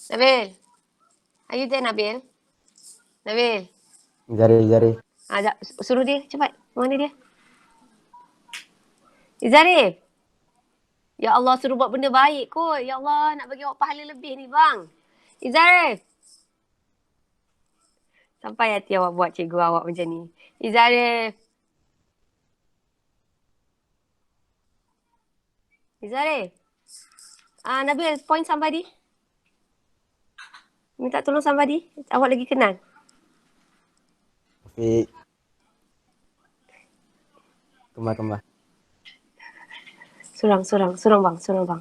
Nabil. Are you there, Nabil? Nabil. Jari. Suruh dia cepat. Mana dia? Izarif. Ya Allah, suruh buat benda baik kot. Ya Allah, nak bagi awak pahala lebih ni, bang. Izarif. Sampai hati awak buat cikgu awak macam ni. Izarif. Izarif. Nabil, point somebody. Minta tolong somebody. Awak lagi kenal. Afiq. Kemah. Surang bang.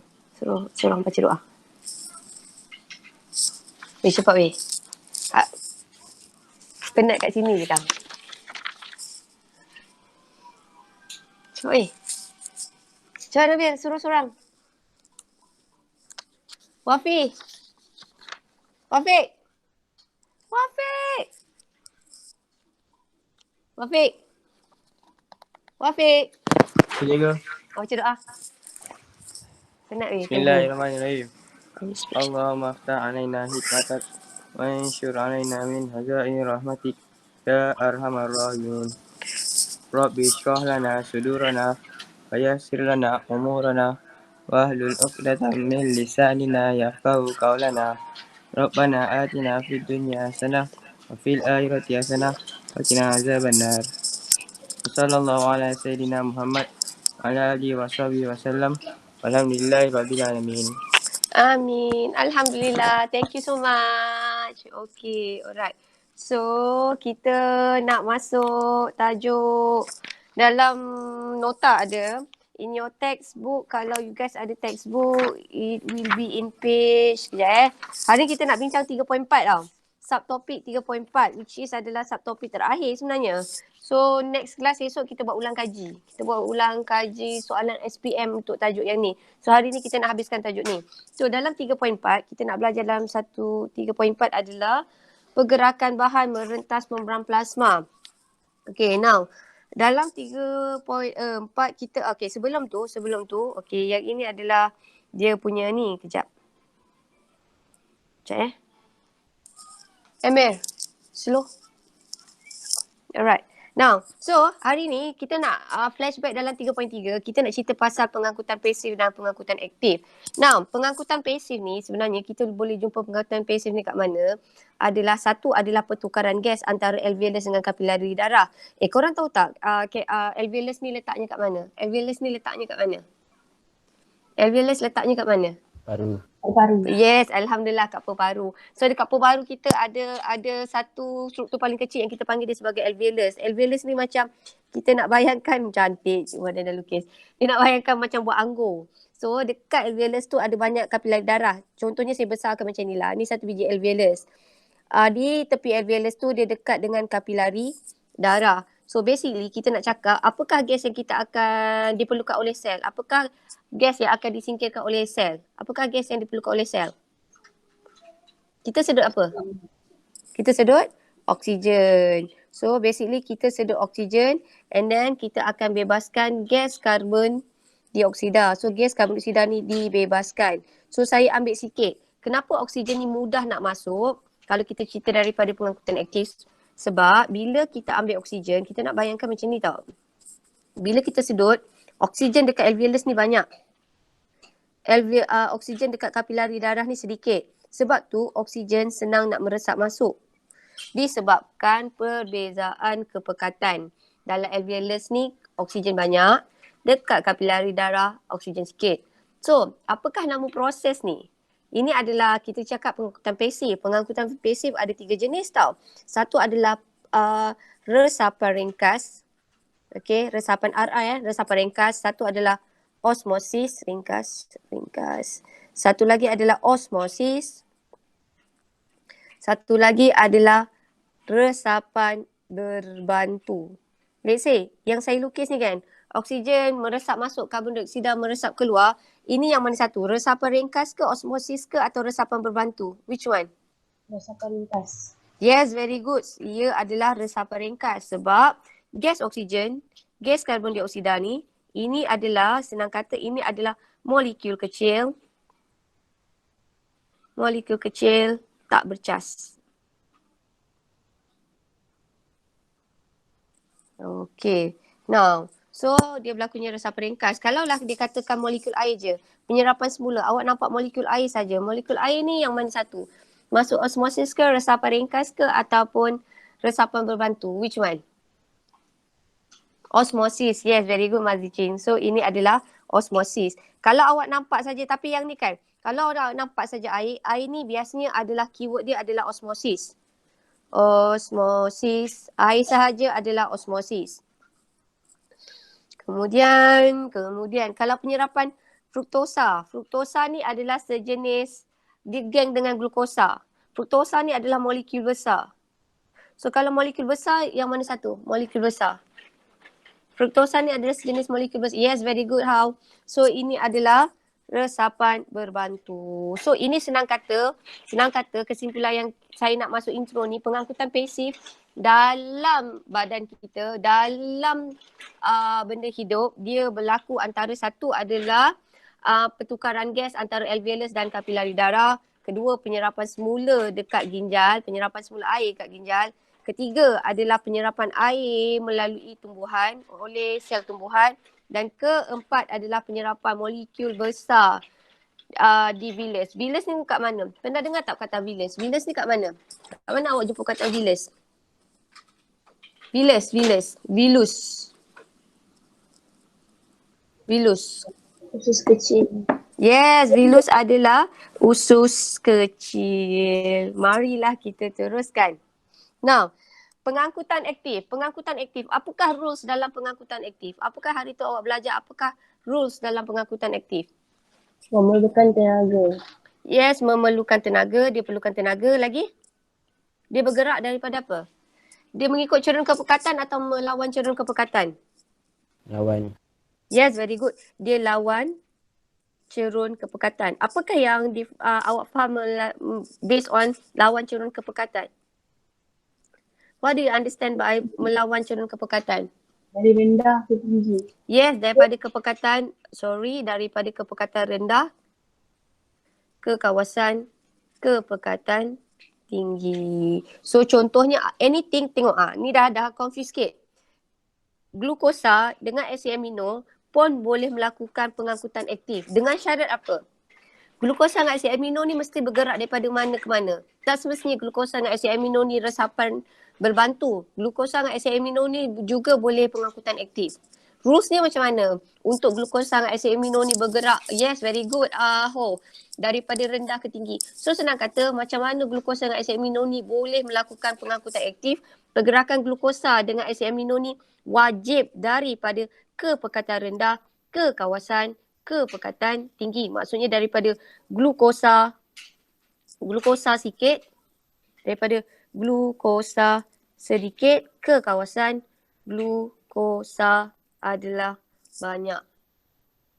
Surang baca doa. Weh, cepat weh. Penat kat sini je, Kang. Cepat weh. Cepat Nabil, suruh surang. Wafiq. Cikgu. Baca doa. Penat weh. Bismillahirrahmanirrahim. Allahumma aftah alaina hikmatak wa anshur alaina min hazaini rahmatik ya arhamar rahimin. Rabbi shrah lana sudurana wa yassir lana umurana wa hlul 'uqdatam min lisanina yafqahu qawlana. Rabbana atina fid dunya hasanah wa fil akhirati hasanah wa qina azabannar. Sallallahu ala sayyidina Muhammad wa ala alihi wa sahbihi wa sallam. Alhamdulillahi rabbil alamin. Amin. Alhamdulillah. Thank you so much. Okay, alright. So, kita nak masuk tajuk dalam nota ada. In your textbook, kalau you guys ada textbook, it will be in page. Sekejap Hari ni kita nak bincang 3.4 tau. Subtopik 3.4 which is adalah subtopik terakhir sebenarnya. So next class esok kita buat ulang kaji. Kita buat ulang kaji soalan SPM untuk tajuk yang ni. So hari ni kita nak habiskan tajuk ni. So dalam 3.4 kita nak belajar dalam 3.4 adalah pergerakan bahan merentas membran plasma. Okay, now dalam 3.4 kita sebelum tu okay, yang ini adalah dia punya ni. Kejap Emir, slow. Alright. Now, so hari ni kita nak flashback dalam 3.3. Kita nak cerita pasal pengangkutan pasif dan pengangkutan aktif. Now, pengangkutan pasif ni sebenarnya kita boleh jumpa pengangkutan pasif ni kat mana? Satu adalah pertukaran gas antara alveolus dengan kapilari darah. Korang tahu tak alveolus ni letaknya kat mana? Alveolus letaknya kat mana? Paru. Yes, alhamdulillah kat paru. So dekat paru kita ada satu struktur paling kecil yang kita panggil dia sebagai alveolus. Alveolus ni macam kita nak bayangkan cantik, cik Wan dah lukis. Dia nak bayangkan macam buah anggur. So dekat alveolus tu ada banyak kapilari darah. Contohnya saya besarkan macam ni lah. Ni satu biji alveolus. Di tepi alveolus tu dia dekat dengan kapilari darah. So basically kita nak cakap apakah gas yang kita akan diperlukan oleh sel? Apakah gas yang akan disingkirkan oleh sel? Apakah gas yang diperlukan oleh sel? Kita sedut apa? Kita sedut oksigen. So basically kita sedut oksigen and then kita akan bebaskan gas karbon dioksida. So gas karbon dioksida ni dibebaskan. So saya ambil sikit. Kenapa oksigen ni mudah nak masuk? Kalau kita cerita daripada pengangkutan aktif. Sebab bila kita ambil oksigen, kita nak bayangkan macam ni tau. Bila kita sedut, oksigen dekat alveolus ni banyak. Oksigen dekat kapilari darah ni sedikit. Sebab tu oksigen senang nak meresap masuk. Disebabkan perbezaan kepekatan. Dalam alveolus ni oksigen banyak, dekat kapilari darah oksigen sikit. So, apakah nama proses ni? Ini adalah kita cakap pengangkutan pasif. Pengangkutan pasif ada 3 jenis tau. Satu adalah resapan ringkas. Okey, resapan RI resapan ringkas. Satu adalah osmosis ringkas. Satu lagi adalah osmosis. Satu lagi adalah resapan berbantu. Let's say, yang saya lukis ni kan, oksigen meresap masuk, karbon dioksida meresap keluar. Ini yang mana satu? Resapan ringkas ke, osmosis ke atau resapan berbantu? Which one? Resapan ringkas. Yes, very good. Ia adalah resapan ringkas sebab gas oksigen, gas karbon dioksida ni, ini adalah, senang kata, ini adalah molekul kecil Molekul kecil tak bercas. Okay. Now, so dia berlakunya resapan ringkas. Kalaulah dia katakan molekul air je, penyerapan semula, awak nampak molekul air saja. Molekul air ni yang mana satu? Masuk osmosis ke, resapan ringkas ke ataupun resapan berbantu? Which one? Osmosis. Yes, very good Mazli Chin. So ini adalah osmosis. Kalau awak nampak saja, tapi yang ni kan, kalau awak nampak saja air, air ni biasanya adalah keyword dia adalah osmosis. Osmosis. Air sahaja adalah osmosis. Kemudian kalau penyerapan fruktosa. Fruktosa ni adalah sejenis, dia geng dengan glukosa. Fruktosa ni adalah molekul besar. So kalau molekul besar, yang mana satu? Molekul besar. Fruktosa ni adalah sejenis molekul besar. Yes, very good how. So ini adalah resapan berbantu. So ini senang kata kesimpulan yang saya nak masuk intro ni, pengangkutan pasif dalam badan kita, dalam benda hidup, dia berlaku antara satu adalah pertukaran gas antara alveolus dan kapilari darah. Kedua, penyerapan semula dekat ginjal, penyerapan semula air kat ginjal. Ketiga adalah penyerapan air melalui tumbuhan oleh sel tumbuhan. Dan keempat adalah penyerapan molekul besar di vilus. Vilus ni kat mana? Pernah dengar tak kata vilus? Vilus ni kat mana? Kat mana awak jumpa kata vilus? Vilus. Usus kecil. Yes, vilus adalah usus kecil. Marilah kita teruskan. Now, pengangkutan aktif. Apakah rules dalam pengangkutan aktif? Apakah hari tu awak belajar apakah rules dalam pengangkutan aktif? Memerlukan tenaga. Yes, memerlukan tenaga. Dia perlukan tenaga lagi. Dia bergerak daripada apa? Dia mengikut cerun kepekatan atau melawan cerun kepekatan? Lawan. Yes, very good. Dia lawan cerun kepekatan. Apakah yang awak faham based on lawan cerun kepekatan? What do you understand by melawan cerun kepekatan? Dari rendah ke tinggi. Yes, daripada kepekatan rendah ke kawasan kepekatan tinggi. So contohnya anything, tengok ni dah confuse sikit. Glukosa dengan asid amino pun boleh melakukan pengangkutan aktif. Dengan syarat apa? Glukosa dengan asid amino ni mesti bergerak daripada mana ke mana. Tak semestinya glukosa dengan asid amino ni resapan berbantu. Glukosa dengan asid amino ni juga boleh pengangkutan aktif. Rulesnya macam mana? Untuk glukosa dengan asid amino ni bergerak, yes, very good. Daripada rendah ke tinggi. So senang kata macam mana glukosa dengan asid amino ni boleh melakukan pengangkutan aktif. Pergerakan glukosa dengan asid amino ni wajib daripada kepekatan rendah ke kawasan kepekatan tinggi. Maksudnya daripada glukosa sedikit ke kawasan glukosa adalah banyak.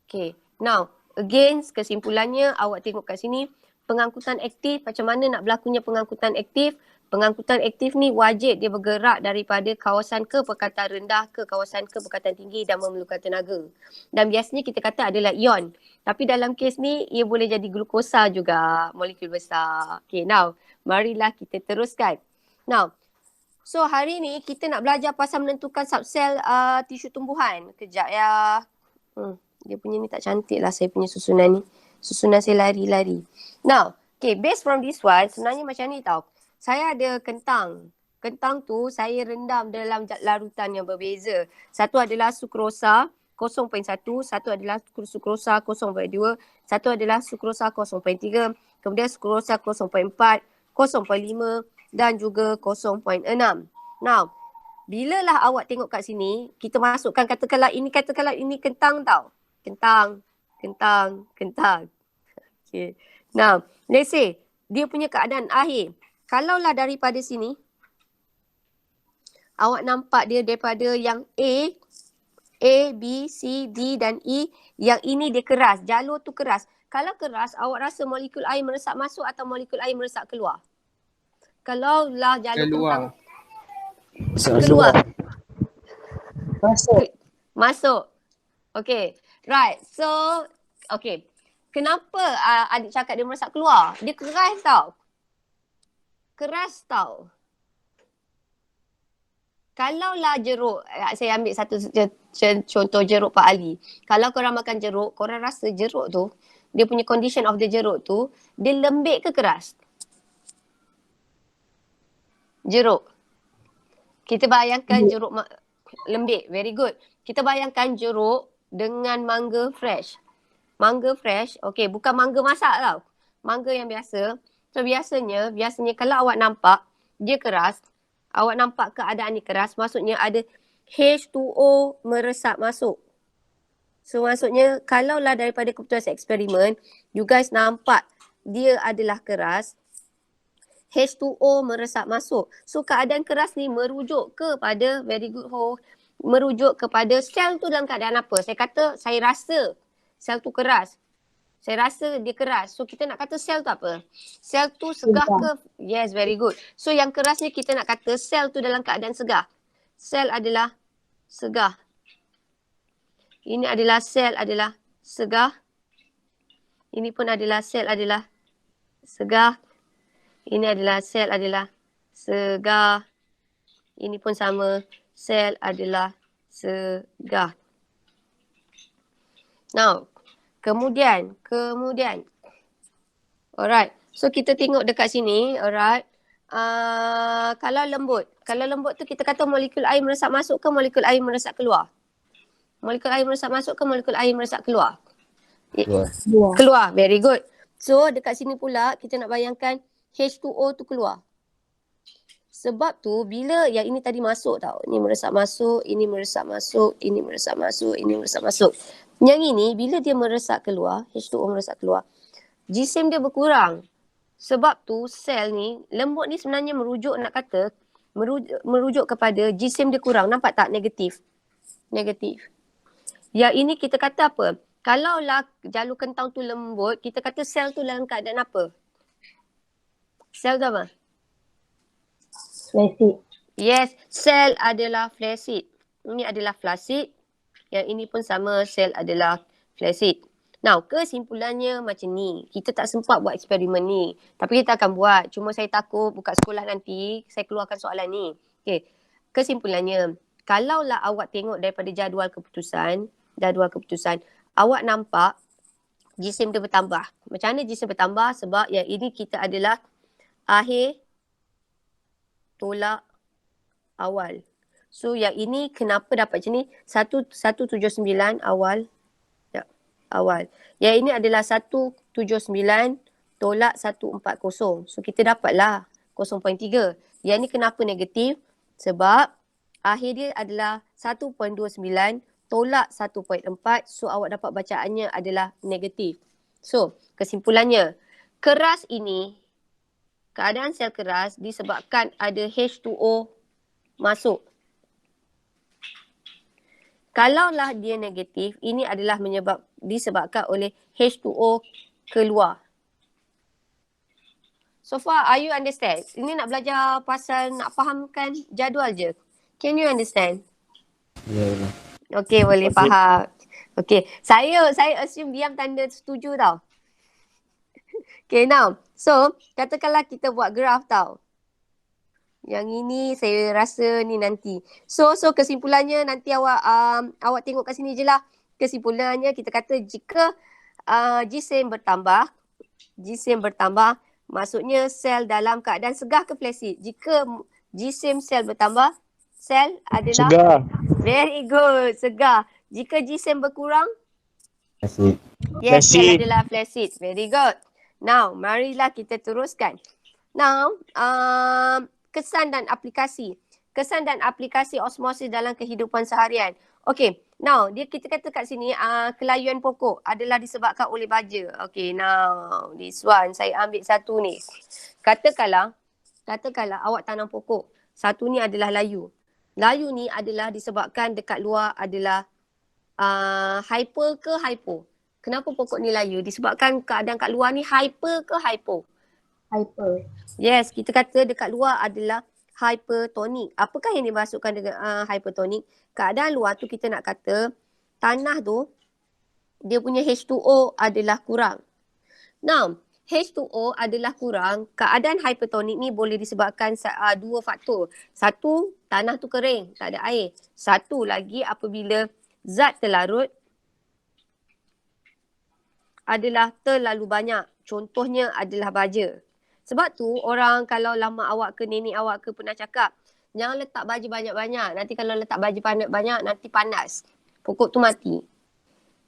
Okay. Now, again kesimpulannya awak tengok kat sini. Pengangkutan aktif, macam mana nak berlakunya pengangkutan aktif? Pengangkutan aktif ni wajib dia bergerak daripada kawasan kepekatan rendah ke kawasan kepekatan tinggi dan memerlukan tenaga. Dan biasanya kita kata adalah ion. Tapi dalam kes ni ia boleh jadi glukosa juga, molekul besar. Okay, now marilah kita teruskan. Now, so hari ni kita nak belajar pasal menentukan subsel tisu tumbuhan. Kejap ya. Dia punya ni tak cantik lah saya punya susunan ni. Susunan saya lari-lari. Now, okay, based from this one, sebenarnya macam ni tau. Saya ada kentang. Kentang tu saya rendam dalam larutan yang berbeza. Satu adalah sukrosa 0.1, satu adalah sukrosa 0.2, satu adalah sukrosa 0.3, kemudian sukrosa 0.4, 0.5 dan juga 0.6. Now, bilalah awak tengok kat sini, kita masukkan katakanlah ini kentang tau. Kentang. Okay. Now, let's say dia punya keadaan akhir. Kalaulah daripada sini, awak nampak dia daripada yang A, B, C, D dan E. Yang ini dia keras, jalur tu keras. Kalau keras, awak rasa molekul air meresap masuk atau molekul air meresap keluar? Kalaulah jalur kentang keluar. Masuk. Okay. Right. So, okay. Kenapa adik cakap dia meresap keluar? Dia keras tau. Keras tau. Kalaulah jeruk, saya ambil satu contoh jeruk Pak Ali. Kalau korang makan jeruk, korang rasa jeruk tu, dia punya condition of the jeruk tu, dia lembik ke keras? Jeruk. Kita bayangkan jeruk lembik. Very good. Kita bayangkan jeruk dengan mangga fresh. Mangga fresh, okay, bukan mangga masak tau. Mangga yang biasa. So biasanya kalau awak nampak dia keras, awak nampak keadaan ni keras, maksudnya ada H2O meresap masuk. So maksudnya kalaulah daripada keputusan eksperimen, you guys nampak dia adalah keras, H2O meresap masuk. So keadaan keras ni merujuk kepada, very good Ho, merujuk kepada sel tu dalam keadaan apa? Saya rasa sel tu keras. Saya rasa dia keras. So kita nak kata sel tu apa? Sel tu segah ke? Yes, very good. So yang keras ni kita nak kata sel tu dalam keadaan segah. Sel adalah segah. Ini adalah sel adalah segah. Ini pun adalah sel adalah segah. Ini adalah sel adalah segah. Ini pun sama. Sel adalah segah. Now, Kemudian. Alright. So kita tengok dekat sini. Alright. Kalau lembut tu kita kata molekul air meresap masuk ke molekul air meresap keluar? Molekul air meresap masuk ke molekul air meresap keluar? Keluar. Very good. So dekat sini pula kita nak bayangkan H2O tu keluar. Sebab tu bila yang ini tadi masuk tau. Ini meresap masuk, ini meresap masuk, ini meresap masuk, ini meresap masuk. Yang ini bila dia meresap keluar, H2O meresap keluar, jisim dia berkurang. Sebab tu sel ni, lembut ni sebenarnya merujuk kepada jisim dia kurang. Nampak tak? Negatif. Yang ini kita kata apa? Kalaulah jalur kentang tu lembut, kita kata sel tu dalam keadaan apa? Sel tu apa? Flaccid. Yes, sel adalah flaccid. Ini adalah flaccid. Yang ini pun sama, sel adalah flaccid. Now, kesimpulannya macam ni. Kita tak sempat buat eksperimen ni. Tapi kita akan buat. Cuma saya takut buka sekolah nanti, saya keluarkan soalan ni. Okay. Kesimpulannya, kalaulah awak tengok daripada jadual keputusan, awak nampak jisim dia bertambah. Macam mana jisim bertambah? Sebab yang ini kita adalah akhir tolak awal. So yang ini kenapa dapat macam ni? 179 awal. Ya, awal. Yang ini adalah 179 tolak 140. So kita dapatlah 0.3. Yang ni kenapa negatif? Sebab akhir dia adalah 1.29 tolak 1.4. So awak dapat bacaannya adalah negatif. So kesimpulannya, keras ini, keadaan sel keras disebabkan ada H2O masuk. Kalaulah dia negatif, ini adalah disebabkan oleh H2O keluar. So far, are you understand? Ini nak belajar pasal nak fahamkan jadual je. Can you understand? Ya. Okay, boleh faham. Okay, saya assume diam tanda setuju tau. Okay, now. So, katakanlah kita buat graf tau. Yang ini saya rasa ni nanti. So kesimpulannya nanti awak tengok kat sini je lah. Kesimpulannya kita kata jika jisim bertambah, maksudnya sel dalam keadaan segah ke flaccid. Jika jisim sel bertambah, sel adalah Segah. Very good, segah. Jika jisim berkurang, Asyik. yes, sel adalah flaccid. Very good. Now, marilah kita teruskan. Now, kesan dan aplikasi osmosis dalam kehidupan seharian. Okay, now kita kata kat sini kelayuan pokok adalah disebabkan oleh baja. Okay, now this one saya ambil satu ni. Katakanlah awak tanam pokok. Satu ni adalah layu. Layu ni adalah disebabkan dekat luar adalah hyper ke hypo. Kenapa pokok ni layu? Disebabkan keadaan kat luar ni hyper ke hypo? Hyper. Yes, kita kata dekat luar adalah hypertonik. Apakah yang dimasukkan dengan hypertonik? Keadaan luar tu kita nak kata tanah tu dia punya H2O adalah kurang. Now, H2O adalah kurang. Keadaan hypertonik ni boleh disebabkan dua faktor. Satu, tanah tu kering, tak ada air. Satu lagi apabila zat terlarut adalah terlalu banyak. Contohnya adalah baja. Sebab tu orang kalau lama awak ke, nenek awak ke pernah cakap, jangan letak baja banyak-banyak. Nanti kalau letak baja banyak-banyak, nanti panas. Pokok tu mati.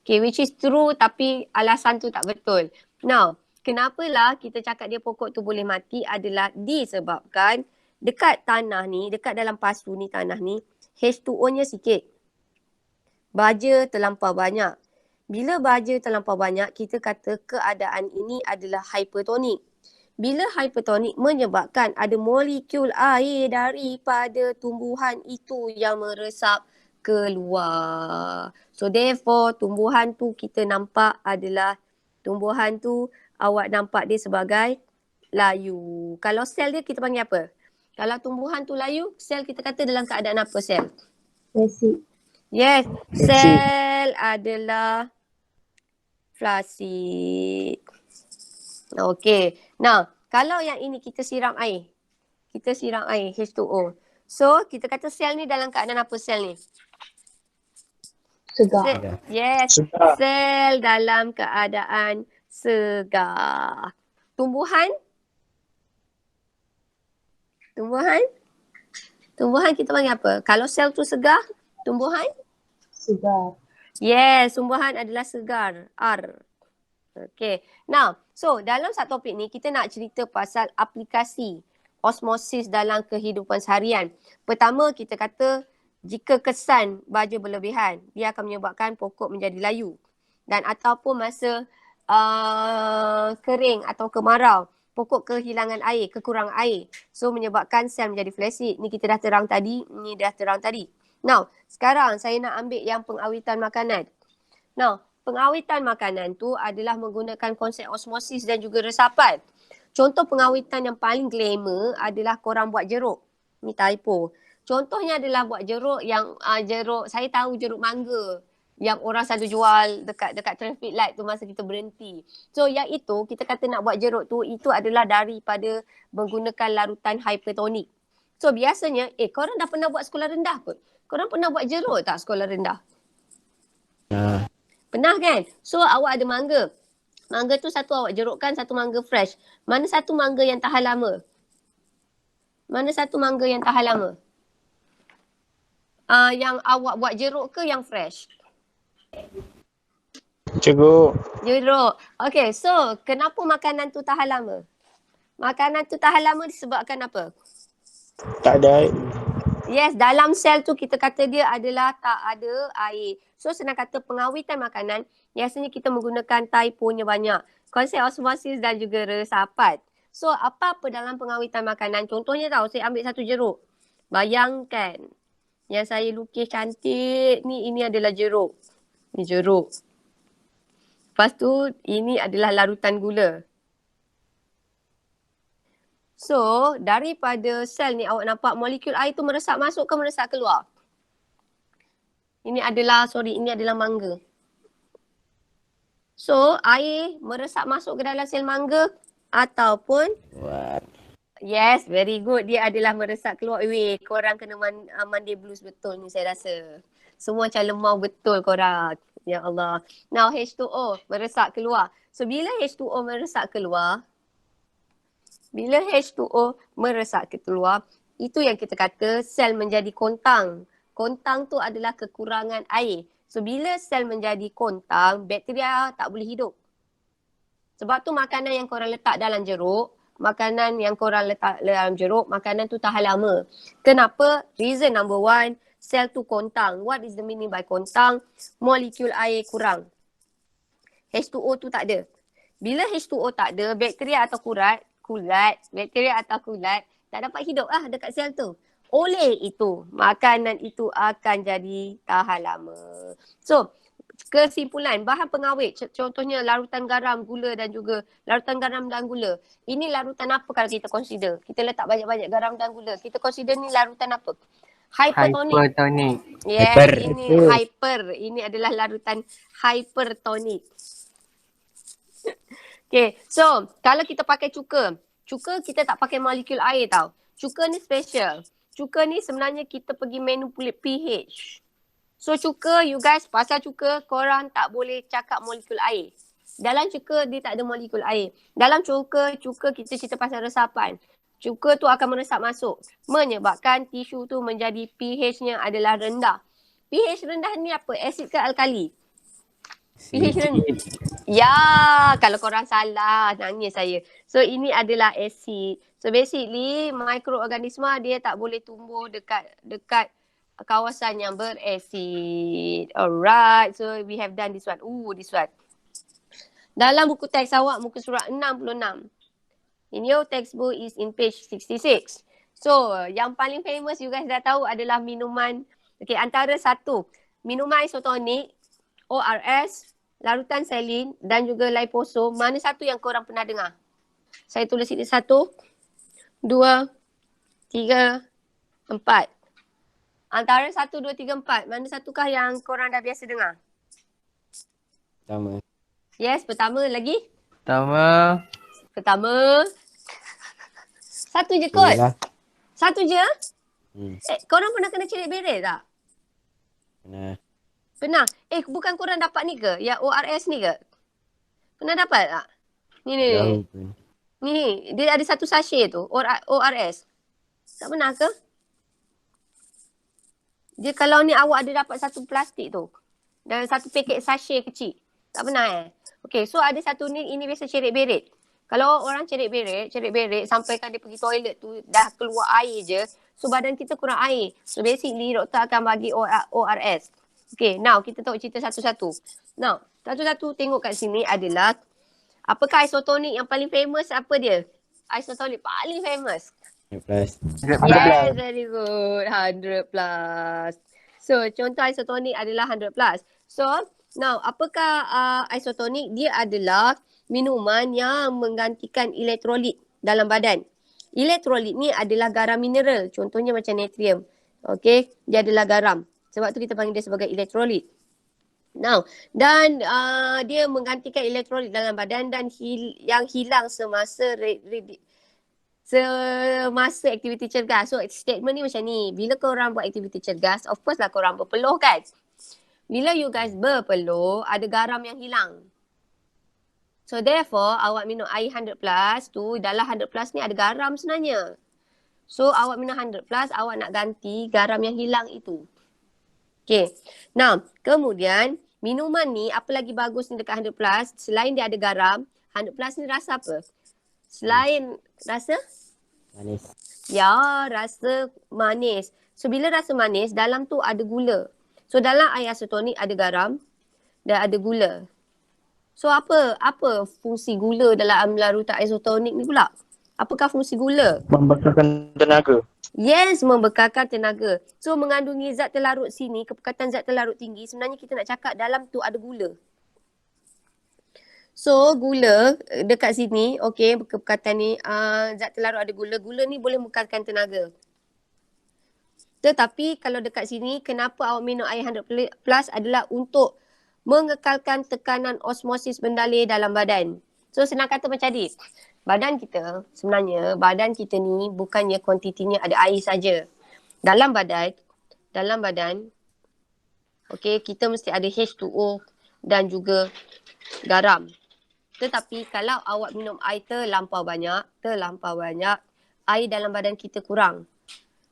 Okay, which is true tapi alasan tu tak betul. Now, kenapalah kita cakap dia pokok tu boleh mati adalah disebabkan dekat tanah ni, dekat dalam pasu ni tanah ni, H2O-nya sikit. Baja terlampau banyak. Bila baja terlampau banyak, kita kata keadaan ini adalah hypertonik. Bila hypertonik menyebabkan ada molekul air daripada tumbuhan itu yang meresap keluar. So therefore tumbuhan tu kita nampak adalah tumbuhan tu awak nampak dia sebagai layu. Kalau sel dia kita panggil apa? Kalau tumbuhan tu layu, sel kita kata dalam keadaan apa sel? Basic. Yes, sel adalah flasid. Okey. Now, kalau yang ini kita siram air. Kita siram air H2O. So, kita kata sel ni dalam keadaan apa sel ni? Segar. Yes, Segar. sel dalam keadaan segar. Tumbuhan? Tumbuhan kita panggil apa? Kalau sel tu segar, tumbuhan? Segar. Yes, tumbuhan adalah segar. R. Okay. Now, so dalam satu topik ni kita nak cerita pasal aplikasi osmosis dalam kehidupan seharian. Pertama, kita kata jika kesan baja berlebihan, dia akan menyebabkan pokok menjadi layu. Dan ataupun masa kering atau kemarau, pokok kehilangan air, kekurangan air. So menyebabkan sel menjadi flasid. Ni kita dah terang tadi, ni dah terang tadi. Now, sekarang saya nak ambil yang pengawitan makanan. Now, pengawitan makanan tu adalah menggunakan konsep osmosis dan juga resapan. Contoh pengawitan yang paling glamour adalah korang buat jeruk. Ni typo. Contohnya adalah buat jeruk yang jeruk, saya tahu jeruk mangga yang orang selalu jual dekat traffic light tu masa kita berhenti. So yang itu kita kata nak buat jeruk tu, itu adalah daripada menggunakan larutan hypertonik. So biasanya, korang dah pernah buat sekolah rendah kot? Korang pernah buat jeruk tak sekolah rendah? Pernah kan? So awak ada mangga. Mangga tu satu awak jerukkan, satu mangga fresh. Mana satu mangga yang tahan lama? Mana satu mangga yang tahan lama? Yang awak buat jeruk ke yang fresh? Jeruk. Jeruk. Okay, so kenapa makanan tu tahan lama? Makanan tu tahan lama disebabkan apa? Tak ada air. Yes, dalam sel tu kita kata dia adalah tak ada air. So senang kata pengawitan makanan, biasanya kita menggunakan typonya banyak. Konsep osmosis dan juga resapan. So apa-apa dalam pengawitan makanan, contohnya tahu saya ambil satu jeruk. Bayangkan yang saya lukis cantik ni, ini adalah jeruk. Ni jeruk. Lepas tu ini adalah larutan gula. So, daripada sel ni awak nampak molekul air tu meresap masuk ke meresap keluar? Ini adalah mangga. So, air meresap masuk ke dalam sel mangga ataupun yes, very good. Dia adalah meresap keluar. Weh, korang kena mandi blues betul ni saya rasa. Semua macam lemau betul korang. Ya Allah. Now H2O meresap keluar. So, bila H2O meresap keluar, keluar, itu yang kita kata sel menjadi kontang. Kontang tu adalah kekurangan air. So bila sel menjadi kontang, bakteria tak boleh hidup. Sebab tu makanan yang korang letak dalam jeruk, makanan tu tahan lama. Kenapa? Reason number one, sel tu kontang. What is the meaning by kontang? Molekul air kurang. H2O tu tak ada. Bila H2O tak ada, bakteria atau kulat tak dapat hidup dekat sel tu. Oleh itu, makanan itu akan jadi tahan lama. So, kesimpulan, bahan pengawet, contohnya larutan garam, gula dan juga larutan garam dan gula. Ini larutan apa kalau kita consider? Kita letak banyak-banyak garam dan gula. Kita consider ni larutan apa? Hypertonic. Hypertonic. Yes, Hyper. ini hyper. Ini adalah larutan hypertonic. Okay, so kalau kita pakai cuka kita tak pakai molekul air tau. Cuka ni special. Cuka ni sebenarnya kita pergi manipulate pH. So cuka, you guys, pasal cuka korang tak boleh cakap molekul air. Dalam cuka dia tak ada molekul air. Dalam cuka kita cerita pasal resapan. Cuka tu akan meresap masuk. Menyebabkan tisu tu menjadi pH-nya adalah rendah. pH rendah ni apa? Asid ke alkali? pH rendah. Ya, kalau korang salah, nangis saya. So ini adalah asid. So basically mikroorganisma dia tak boleh tumbuh dekat kawasan yang berasid. Alright, so we have done this one. This one. Dalam buku teks awak muka surat 66. In your textbook is in page 66. So yang paling famous you guys dah tahu adalah minuman. Okay, antara satu. Minuman isotonik, ORS, larutan selin dan juga liposom. Mana satu yang korang pernah dengar? Saya tulis sini 1, 2, 3, 4. Antara 1, 2, 3, 4. Mana satukah yang korang dah biasa dengar? Pertama. Yes, pertama lagi. Pertama. Satu je kot. Yalah. Satu je? Hmm. Korang pernah kena celik beret tak? Pernah. Pernah. Bukan korang dapat ni ke? Yang ORS ni ke? Pernah dapat tak? Ni. Jauh pun. Ni, dia ada satu sachet tu, ORS. Tak pernah ke? Dia kalau ni awak ada dapat satu plastik tu. Dan satu paket sachet kecil. Tak pernah Okay, so ada satu ni, ini biasa cerik beret. Kalau orang cerik beret sampaikan dia pergi toilet tu dah keluar air je. So badan kita kurang air. So basically doktor akan bagi ORS. Okay, now kita tahu cerita satu-satu. Now, satu-satu tengok kat sini adalah apakah isotonik yang paling famous, apa dia? Isotonik paling famous. 100+. Yes, very good. 100 plus. So, contoh isotonik adalah 100 plus. So, now apakah isotonik? Dia adalah minuman yang menggantikan elektrolit dalam badan. Elektrolit ni adalah garam mineral. Contohnya macam natrium. Okay, dia adalah garam. Sebab tu kita panggil dia sebagai elektrolit. Now, dan dia menggantikan elektrolit dalam badan dan yang hilang semasa aktiviti cergas. So statement ni macam ni. Bila korang buat aktiviti cergas, of course lah korang berpeluh kan. Bila you guys berpeluh, ada garam yang hilang. So therefore, awak minum air 100 plus tu, dalam 100 plus ni ada garam sebenarnya. So awak minum 100 plus, awak nak ganti garam yang hilang itu. Okay. Now, kemudian minuman ni apa lagi bagus ni dekat 100 plus, selain dia ada garam, 100 plus ni rasa apa? Selain rasa? Manis. Ya, rasa manis. So bila rasa manis, dalam tu ada gula. So dalam air isotonik ada garam dan ada gula. So apa fungsi gula dalam larutan isotonik ni pula? Apakah fungsi gula? Membekalkan tenaga. Yes, membekalkan tenaga. So mengandungi zat terlarut sini, kepekatan zat terlarut tinggi, sebenarnya kita nak cakap dalam tu ada gula. So gula dekat sini, okay, kepekatan ni, zat terlarut ada gula. Gula ni boleh membekalkan tenaga. Tetapi kalau dekat sini, kenapa awak minum air 100 plus adalah untuk mengekalkan tekanan osmosis bendalir dalam badan. So senang kata macam ni, badan kita ni bukannya kuantitinya ada air saja. Dalam badan, okay, kita mesti ada H2O dan juga garam. Tetapi kalau awak minum air terlampau banyak, air dalam badan kita kurang.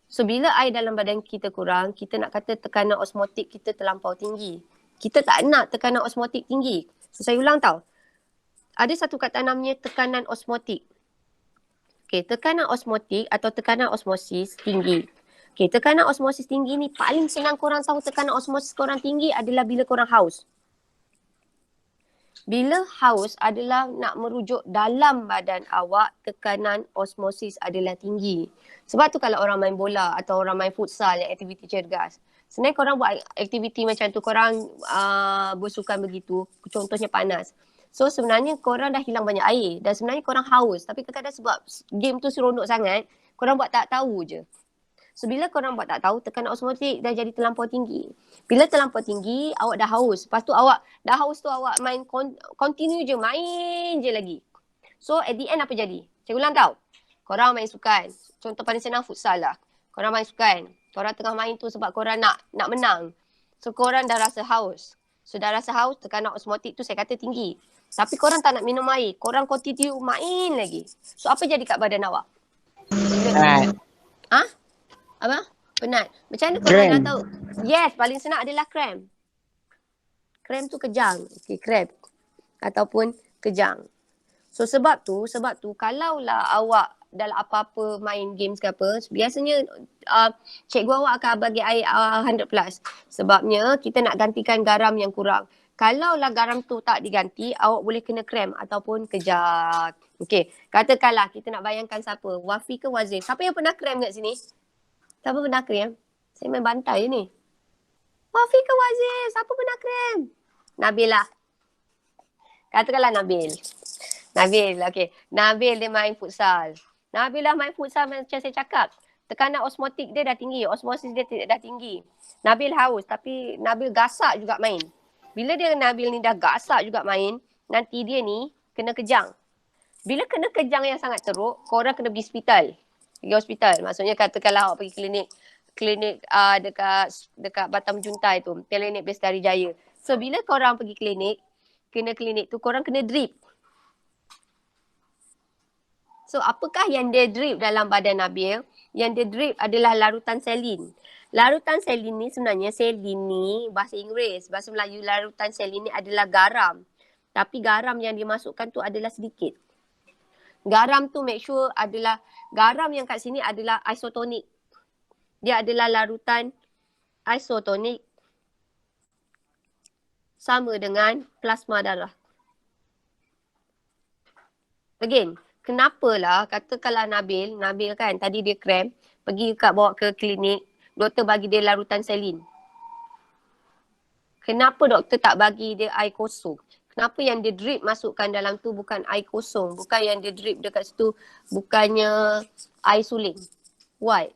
So bila air dalam badan kita kurang, kita nak kata tekanan osmotik kita terlampau tinggi. Kita tak nak tekanan osmotik tinggi. So, saya ulang tau. Ada satu kata namanya tekanan osmotik. Okay, tekanan osmotik atau tekanan osmosis tinggi. Okay, tekanan osmosis tinggi ni paling senang korang tahu tekanan osmosis korang tinggi adalah bila korang haus. Bila haus adalah nak merujuk dalam badan awak, tekanan osmosis adalah tinggi. Sebab tu kalau orang main bola atau orang main futsal yang aktiviti cergas, sebenarnya korang buat aktiviti macam tu, korang bersukan begitu, contohnya panas. So sebenarnya korang dah hilang banyak air dan sebenarnya korang haus. Tapi kadang-kadang sebab game tu seronok sangat, korang buat tak tahu je. So bila korang buat tak tahu, tekanan osmotik dah jadi terlampau tinggi. Bila terlampau tinggi, awak dah haus. Lepas tu awak dah haus tu awak main continue je, main je lagi. So at the end apa jadi? Cikgu ulang tau. Korang main sukan. Contoh paling senang futsal lah. Korang main sukan. Korang tengah main tu sebab korang nak menang. So korang dah rasa haus. So dah rasa haus, tekanan osmotik tu saya kata tinggi. Tapi korang tak nak minum air. Korang continue main lagi. So apa jadi kat badan awak? Penat. Ha? Apa? Penat. Macam mana korang Cramp. dah tahu? Yes, paling senang adalah cramp. Cramp tu kejang. Okay, cramp. Ataupun kejang. So sebab tu kalaulah awak dalam apa-apa main games ke apa, biasanya cikgu awak akan bagi air 100 plus. Sebabnya kita nak gantikan garam yang kurang. Kalaulah garam tu tak diganti, awak boleh kena cramp ataupun kejang. Okey, katakanlah kita nak bayangkan siapa, Wafi ke Wazir. Siapa yang pernah cramp kat sini? Siapa pernah cramp? Saya main bantai je ni. Wafi ke Wazir? Siapa pernah cramp? Nabil lah. Katakanlah Nabil. Nabil, okey. Nabil dia main futsal. Nabil dah main futsal macam saya cakap. Tekanan osmotik dia dah tinggi. Osmosis dia dah tinggi. Nabil haus tapi Nabil gasak juga main. Bila Nabil ni dah gasak juga main, nanti dia ni kena kejang. Bila kena kejang yang sangat teruk, korang kena pergi hospital. Pergi hospital. Maksudnya katakanlah awak pergi klinik dekat Batam Juntai tu. Klinik Bestari Jaya. So bila korang pergi klinik tu korang kena drip. So apakah yang dia drip dalam badan Nabil? Yang dia drip adalah larutan selin. Larutan selin ni sebenarnya selin ni bahasa Inggeris, bahasa Melayu larutan selin ni adalah garam. Tapi garam yang dimasukkan tu adalah sedikit. Garam tu make sure adalah garam yang kat sini adalah isotonik. Dia adalah larutan isotonik sama dengan plasma darah. Again, kenapalah katakanlah Nabil kan tadi dia cramp, bawa ke klinik, doktor bagi dia larutan selin. Kenapa doktor tak bagi dia air kosong? Kenapa yang dia drip masukkan dalam tu bukan air kosong? Bukan yang dia drip dekat situ bukannya air suling. Why?